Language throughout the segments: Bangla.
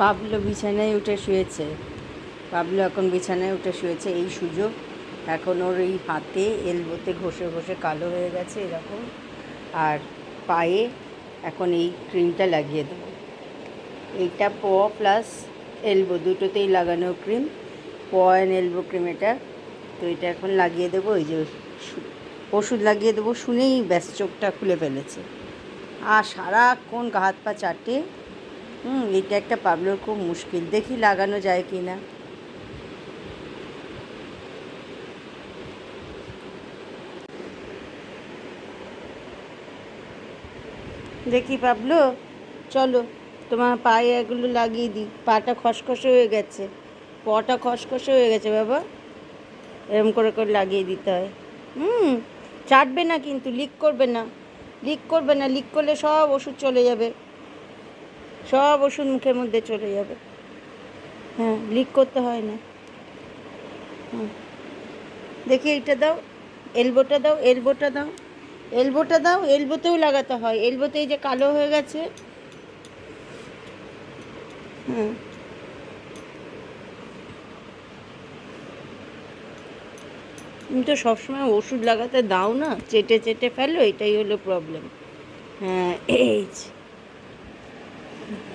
পাবলো বিছানায় উঠে শুয়েছে। পাবলো এখন বিছানায় উঠে শুয়েছে। এই সুযোগ এখন ওর এই হাতে এলবোতে ঘষে ঘষে কালো হয়ে গেছে এরকম, আর পায়ে এখন এই ক্রিমটা লাগিয়ে দেবো। এইটা প প্লাস এলবো দুটোতেই লাগানো ক্রিম, প অ্যান্ড এলবো ক্রিম এটা। তো এটা এখন লাগিয়ে দেবো। এই যে ওষুধ লাগিয়ে দেবো শুনেই ব্যাস চোখটা খুলে ফেলেছে, আর সারাক্ষণ গা হাত পা চাটে। এটা একটা পাবলোর খুব মুশকিল, দেখি লাগানো যায় কি না। দেখি পাবলো, চলো তোমার পায়ে এগুলো লাগিয়ে দিই। পাটা খসখসে হয়ে গেছে, পটা খসখসে হয়ে গেছে বাবা, এরম করে করে লাগিয়ে দিতে হয়। চাটবে না কিন্তু, লিক করবে না, লিক করবে না। লিক করলে সব ওষুধ চলে যাবে, সব ওষুধ মুখের মধ্যে চলে যাবে। হ্যাঁ, লিক করতে হয় না। দেখি এইটা দাও, এলবোটা দাও, এলবোটা দাও, এলবোটা দাও। এলবোতেও লাগাতে হয়, এলবোতে এই যে কালো হয়ে গেছে। তুমি তো সবসময় ওষুধ লাগাতে দাও না, চেটে চেটে ফেলো, এটাই হলো প্রবলেম। হ্যাঁ, এই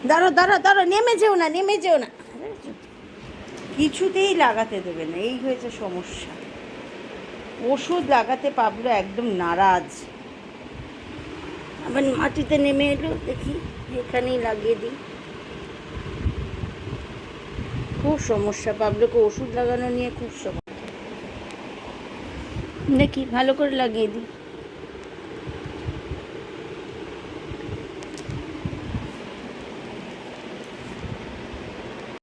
দাঁড়ো দাঁড়ো দাঁড়ো, নেমে যেও না, নেমে যেও না। কিছুতেই লাগাতে দেবে না, এই হয়েছে সমস্যা। ওষুধ লাগাতে পাবলো একদম নারাজ। আবার মাটিতে নেমে এলো, দেখি এখানেই লাগিয়ে দিই। খুব সমস্যা, পাবলোকে ওষুধ লাগানো নিয়ে খুব সমস্যা। দেখি ভালো করে লাগিয়ে দিই।